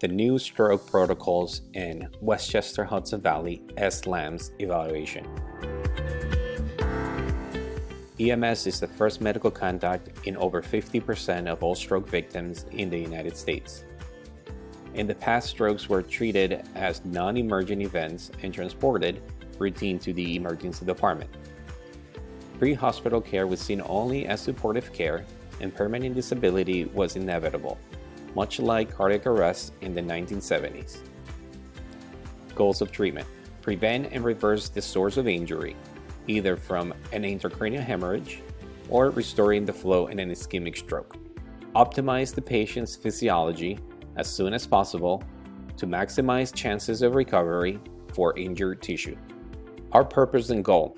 the new stroke protocols in Westchester Hudson Valley S Lams evaluation. EMS is the first medical contact in over 50% of all stroke victims in the United States. In the past, strokes were treated as non-emergent events and transported routine to the emergency department. Pre-hospital care was seen only as supportive care, and permanent disability was inevitable, much like cardiac arrest in the 1970s. Goals of treatment: prevent and reverse the source of injury, either from an intracranial hemorrhage or restoring the flow in an ischemic stroke. Optimize the patient's physiology as soon as possible to maximize chances of recovery for injured tissue. Our purpose and goal: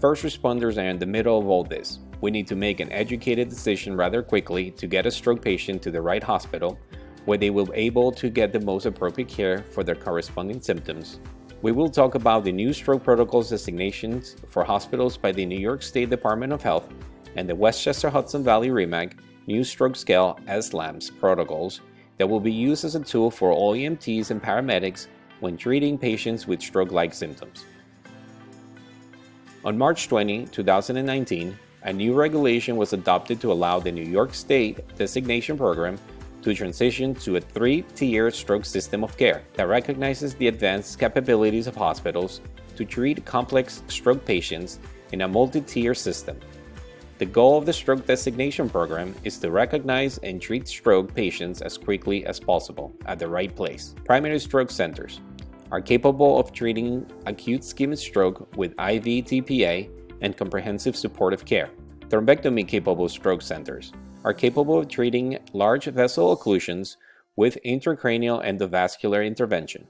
first responders are in the middle of all this. We need to make an educated decision rather quickly to get a stroke patient to the right hospital where they will be able to get the most appropriate care for their corresponding symptoms. We will talk about the new stroke protocols designations for hospitals by the New York State Department of Health and the Westchester Hudson Valley REMAC new stroke scale S Lams protocols that will be used as a tool for all EMTs and paramedics when treating patients with stroke-like symptoms. On March 20, 2019, a new regulation was adopted to allow the New York State designation program to transition to a three-tier stroke system of care that recognizes the advanced capabilities of hospitals to treat complex stroke patients in a multi-tier system. The goal of the stroke designation program is to recognize and treat stroke patients as quickly as possible at the right place. Primary stroke centers are capable of treating acute ischemic stroke with IV TPA and comprehensive supportive care. Thrombectomy-capable stroke centers are capable of treating large vessel occlusions with intracranial endovascular intervention.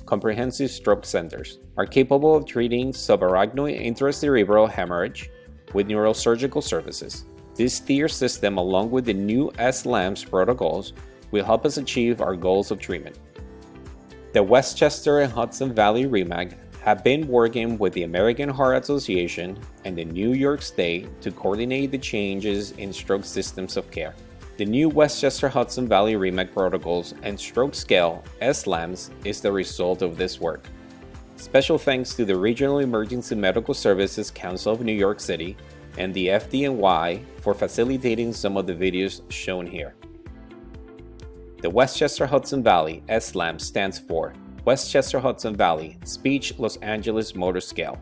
Comprehensive stroke centers are capable of treating subarachnoid intracerebral hemorrhage with neurosurgical services. This tier system, along with the new S Lams protocols, will help us achieve our goals of treatment. The Westchester and Hudson Valley REMAC have been working with the American Heart Association and the New York State to coordinate the changes in stroke systems of care. The new Westchester Hudson Valley REMAC protocols and stroke scale S Lams is the result of this work. Special thanks to the Regional Emergency Medical Services Council of New York City and the FDNY for facilitating some of the videos shown here. The Westchester Hudson Valley S Lams stands for Westchester Hudson Valley Speech Los Angeles Motor Scale.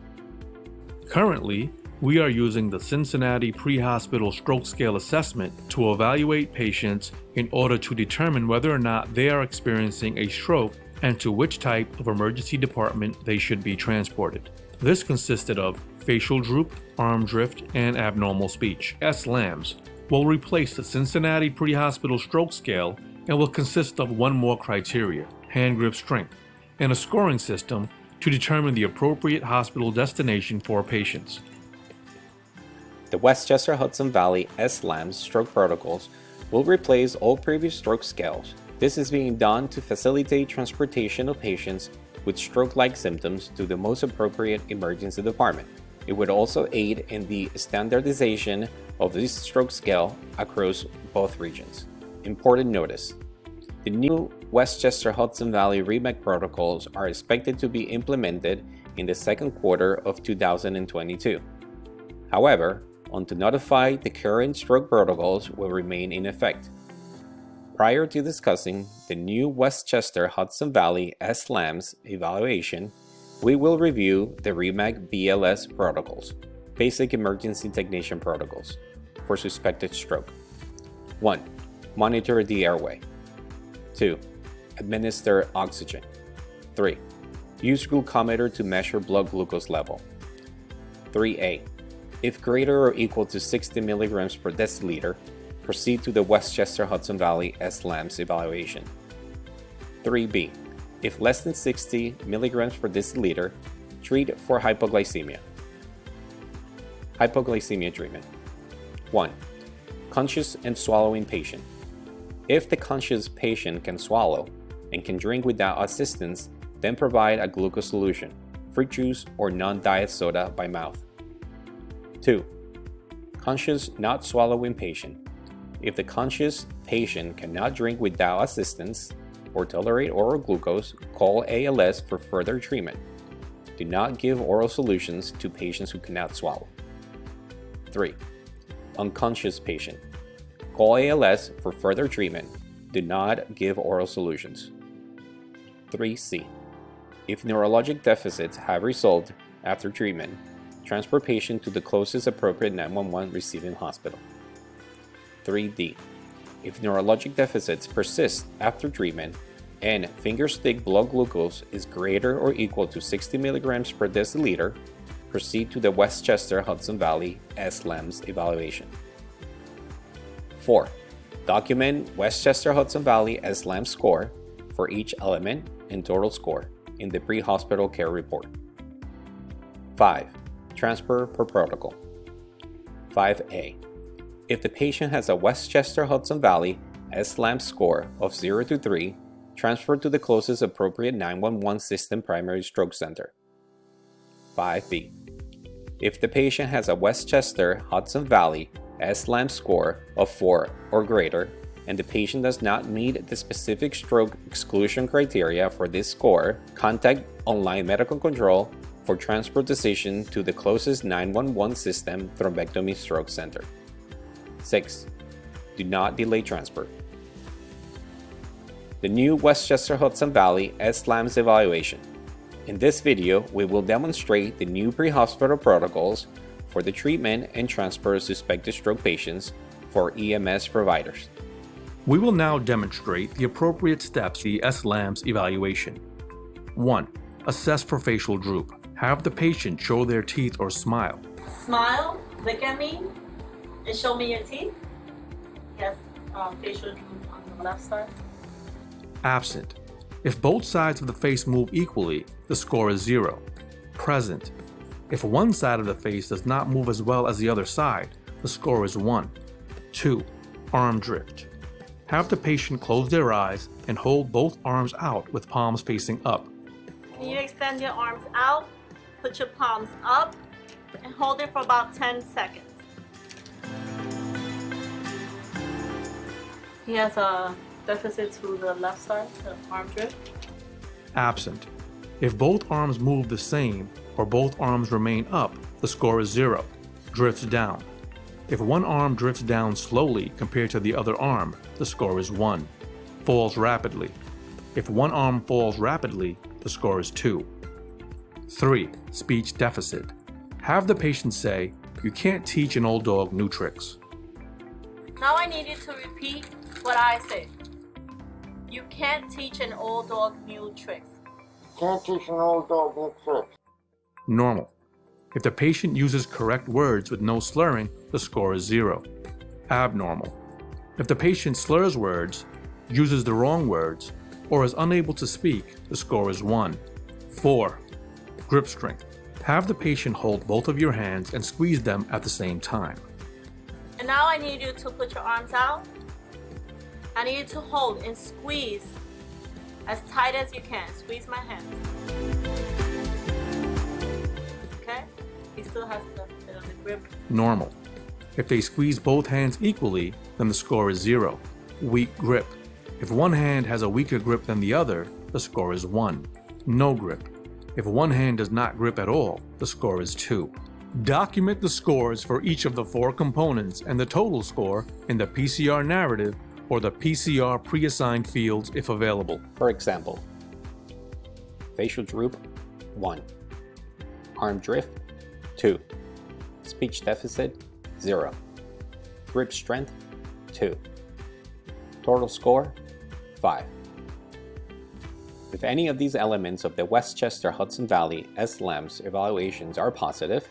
Currently, we are using the Cincinnati Pre-Hospital Stroke Scale Assessment to evaluate patients in order to determine whether or not they are experiencing a stroke and to which type of emergency department they should be transported. This consisted of facial droop, arm drift, and abnormal speech. S Lams will replace the Cincinnati Pre-Hospital Stroke Scale and will consist of one more criteria: hand grip strength, and a scoring system to determine the appropriate hospital destination for patients. The Westchester Hudson Valley S Lams stroke protocols will replace all previous stroke scales. This is being done to facilitate transportation of patients with stroke-like symptoms to the most appropriate emergency department. It would also aid in the standardization of this stroke scale across both regions. Important notice: the new Westchester Hudson Valley REMAC protocols are expected to be implemented in the second quarter of 2022. However, until notified, the current stroke protocols will remain in effect. Prior to discussing the new Westchester Hudson Valley S Lams evaluation, we will review the REMAC BLS protocols, Basic Emergency Technician Protocols, for suspected stroke. 1. Monitor the airway. 2. Administer oxygen. 3. Use glucometer to measure blood glucose level. 3A. If greater or equal to 60 milligrams per deciliter, proceed to the Westchester Hudson Valley S Lams evaluation. 3B. If less than 60 milligrams per deciliter, treat for hypoglycemia. Hypoglycemia treatment. 1. Conscious and swallowing patient. If the conscious patient can swallow and can drink without assistance, then provide a glucose solution, fruit juice, or non-diet soda by mouth. 2. Conscious not swallowing patient. If the conscious patient cannot drink without assistance, or tolerate oral glucose, call ALS for further treatment. Do not give oral solutions to patients who cannot swallow. 3. Unconscious patient. Call ALS for further treatment. Do not give oral solutions. 3C. If neurologic deficits have resolved after treatment, transfer patient to the closest appropriate 911 receiving hospital. 3D. If neurologic deficits persist after treatment and finger stick blood glucose is greater or equal to 60 milligrams per deciliter, proceed to the Westchester Hudson Valley S Lams evaluation. 4. Document Westchester Hudson Valley S Lams score for each element and total score in the pre-hospital care report. 5. Transfer per protocol. 5A. If the patient has a Westchester Hudson Valley S Lams score of 0 to 3, transfer to the closest appropriate 911 system primary stroke center. 5B. If the patient has a Westchester Hudson Valley S Lams score of 4 or greater, and the patient does not meet the specific stroke exclusion criteria for this score, contact online medical control for transfer decision to the closest 911 system thrombectomy stroke center. 6. Do not delay transfer. The new Westchester Hudson Valley S Lams evaluation. In this video, we will demonstrate the new pre-hospital protocols for the treatment and transfer of suspected stroke patients for EMS providers. We will now demonstrate the appropriate steps to the S Lams evaluation. 1. Assess for facial droop. Have the patient show their teeth or smile. Smile, look at me, and show me your teeth. Yes, facial droop on the left side. Absent. If both sides of the face move equally, the score is 0. Present. If one side of the face does not move as well as the other side, the score is 1. 2. Arm drift. Have the patient close their eyes and hold both arms out with palms facing up. Can you extend your arms out, put your palms up, and hold it for about 10 seconds. He has a deficit to the left side, the arm drift. Absent. If both arms move the same or both arms remain up, the score is 0. Drifts down. If one arm drifts down slowly compared to the other arm, the score is 1. Falls rapidly. If one arm falls rapidly, the score is 2. 3. Speech deficit. Have the patient say, "You can't teach an old dog new tricks." Now I need you to repeat what I say. You can't teach an old dog new tricks. Can't teach an old dog new tricks. Normal. If the patient uses correct words with no slurring, the score is 0. Abnormal. If the patient slurs words, uses the wrong words, or is unable to speak, the score is 1. 4. Grip strength. Have the patient hold both of your hands and squeeze them at the same time. And now I need you to put your arms out. I need you to hold and squeeze as tight as you can. Squeeze my hand. Okay? He still has the bit of the grip. Normal. If they squeeze both hands equally, then the score is 0. Weak grip. If one hand has a weaker grip than the other, the score is 1. No grip. If one hand does not grip at all, the score is 2. Document the scores for each of the 4 components and the total score in the PCR narrative or the PCR pre-assigned fields if available. For example, facial droop, 1. Arm drift, 2. Speech deficit, 0. Grip strength, 2. Total score, 5. If any of these elements of the Westchester Hudson Valley S Lams evaluations are positive,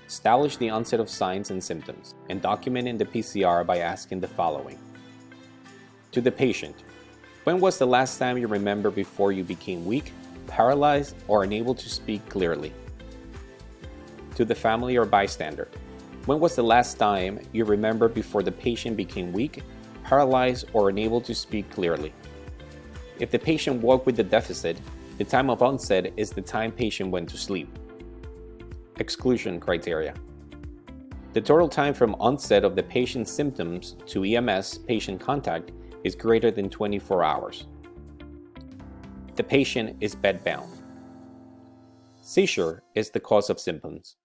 establish the onset of signs and symptoms, and document in the PCR by asking the following. To the patient, when was the last time you remember before you became weak, paralyzed, or unable to speak clearly? To the family or bystander, when was the last time you remember before the patient became weak, paralyzed, or unable to speak clearly? If the patient woke with the deficit, the time of onset is the time patient went to sleep. Exclusion criteria. The total time from onset of the patient's symptoms to EMS patient contact is greater than 24 hours. The patient is bedbound. Seizure is the cause of symptoms.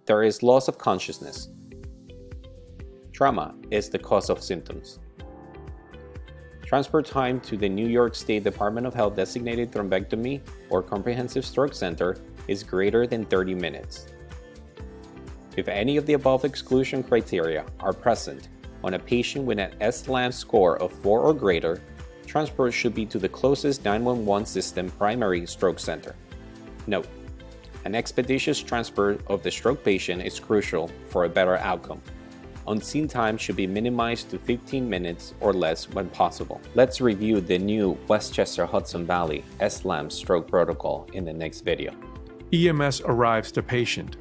There is loss of consciousness. Trauma is the cause of symptoms. Transport time to the New York State Department of Health designated thrombectomy or comprehensive stroke center is greater than 30 minutes. If any of the above exclusion criteria are present on a patient with an S Lams score of 4 or greater, transport should be to the closest 911 system primary stroke center. Note: an expeditious transfer of the stroke patient is crucial for a better outcome. On-scene time should be minimized to 15 minutes or less when possible. Let's review the new Westchester-Hudson Valley S Lams stroke protocol in the next video. EMS arrives to patient.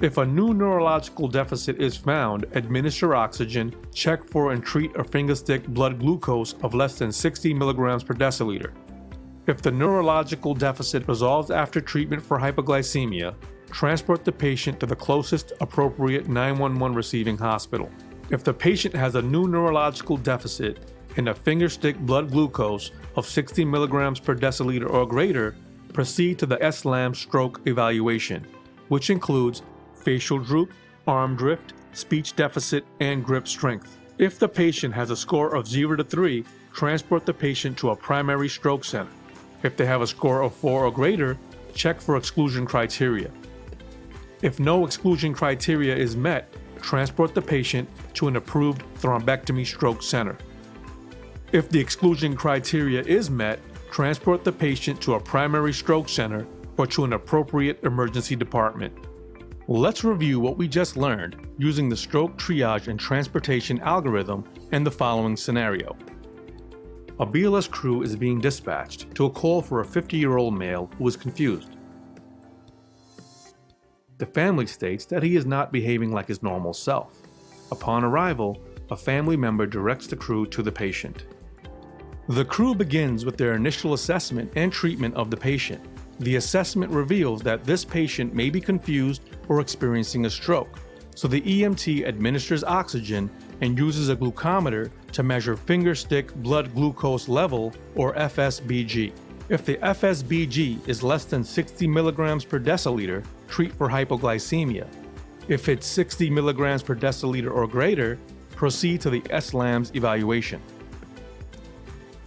If a new neurological deficit is found, administer oxygen, check for and treat a fingerstick blood glucose of less than 60 mg per deciliter. If the neurological deficit resolves after treatment for hypoglycemia, transport the patient to the closest appropriate 911 receiving hospital. If the patient has a new neurological deficit and a fingerstick blood glucose of 60 mg per deciliter or greater, proceed to the S Lams stroke evaluation, which includes facial droop, arm drift, speech deficit, and grip strength. If the patient has a score of 0 to 3, transport the patient to a primary stroke center. If they have a score of 4 or greater, check for exclusion criteria. If no exclusion criteria is met, transport the patient to an approved thrombectomy stroke center. If the exclusion criteria is met, transport the patient to a primary stroke center or to an appropriate emergency department. Let's review what we just learned using the stroke triage and transportation algorithm in the following scenario. A BLS crew is being dispatched to a call for a 50-year-old male who is confused. The family states that he is not behaving like his normal self. Upon arrival, a family member directs the crew to the patient. The crew begins with their initial assessment and treatment of the patient. The assessment reveals that this patient may be confused or experiencing a stroke, so the EMT administers oxygen and uses a glucometer to measure fingerstick blood glucose level, or FSBG. If the FSBG is less than 60 mg per deciliter, treat for hypoglycemia. If it's 60 mg per deciliter or greater, proceed to the S Lams evaluation.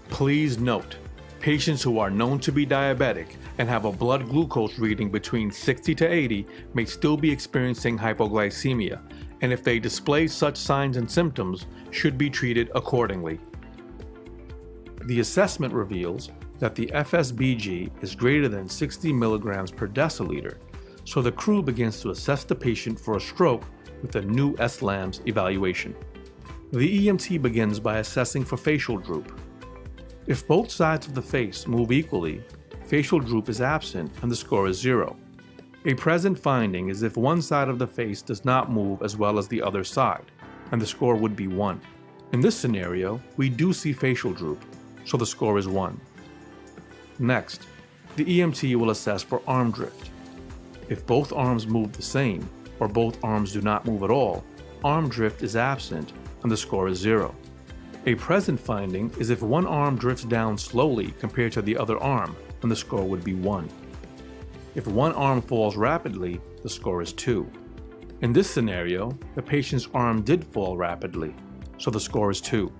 Please note, patients who are known to be diabetic and have a blood glucose reading between 60 to 80 may still be experiencing hypoglycemia, and if they display such signs and symptoms, should be treated accordingly. The assessment reveals that the FSBG is greater than 60 mg per deciliter, so the crew begins to assess the patient for a stroke with a new S Lams evaluation. The EMT begins by assessing for facial droop. If both sides of the face move equally, facial droop is absent and the score is 0. A present finding is if one side of the face does not move as well as the other side, and the score would be 1. In this scenario, we do see facial droop, so the score is 1. Next, the EMT will assess for arm drift. If both arms move the same, or both arms do not move at all, arm drift is absent and the score is 0. A present finding is if one arm drifts down slowly compared to the other arm, and the score would be 1. If one arm falls rapidly, the score is 2. In this scenario, the patient's arm did fall rapidly, so the score is 2.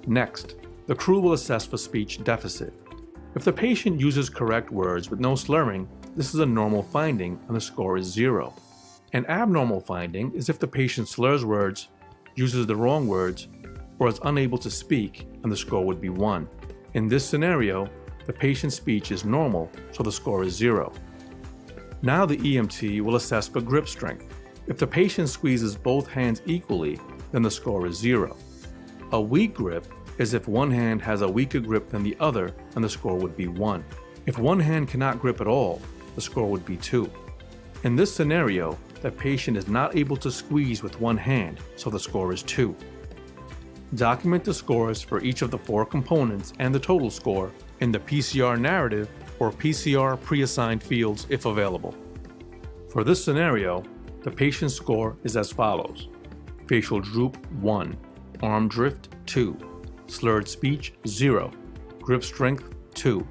Next, the crew will assess for speech deficit. If the patient uses correct words with no slurring, this is a normal finding and the score is 0. An abnormal finding is if the patient slurs words, uses the wrong words, or is unable to speak, and the score would be 1. In this scenario, the patient's speech is normal, so the score is 0. Now the EMT will assess for grip strength. If the patient squeezes both hands equally, then the score is 0. A weak grip is if one hand has a weaker grip than the other, and the score would be 1. If one hand cannot grip at all, the score would be 2. In this scenario, the patient is not able to squeeze with one hand, so the score is 2. Document the scores for each of the 4 components and the total score in the PCR narrative or PCR pre-assigned fields if available. For this scenario, the patient's score is as follows: facial droop 1, arm drift 2, slurred speech 0, Grip strength 2.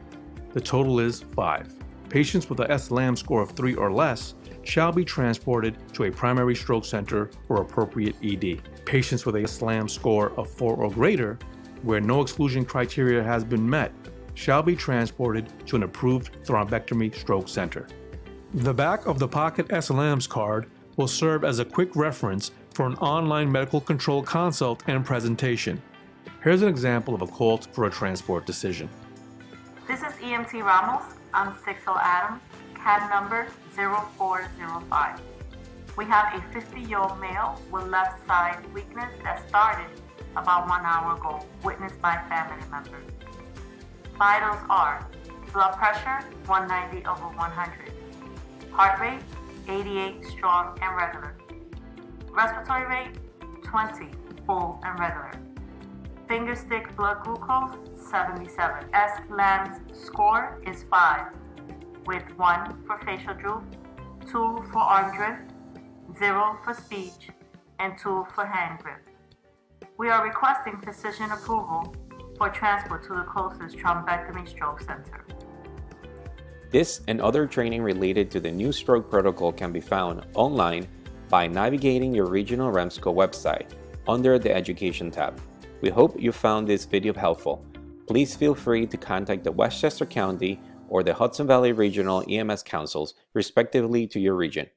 The total is 5. Patients with a S Lams score of 3 or less shall be transported to a primary stroke center for appropriate ED. Patients with a S Lams score of 4 or greater, where no exclusion criteria has been met, shall be transported to an approved thrombectomy stroke center. The back of the Pocket S Lams card will serve as a quick reference for an online medical control consult and presentation. Here's an example of a call for a transport decision. This is EMT Ramos. I'm 60 Adams, CAD number 0405. We have a 50-year-old male with left side weakness that started about 1 hour ago, witnessed by family members. Vitals are blood pressure 190/100, heart rate 88 strong and regular, respiratory rate 20 full and regular, finger stick blood glucose 77. S Lams score is 5, with 1 for facial droop, 2 for arm drift, 0 for speech, and 2 for hand grip. We are requesting physician approval for transport to the closest thrombectomy stroke center. This and other training related to the new stroke protocol can be found online by navigating your regional REMSCO website under the Education tab. We hope you found this video helpful. Please feel free to contact the Westchester County or the Hudson Valley Regional EMS Councils, respectively, to your region.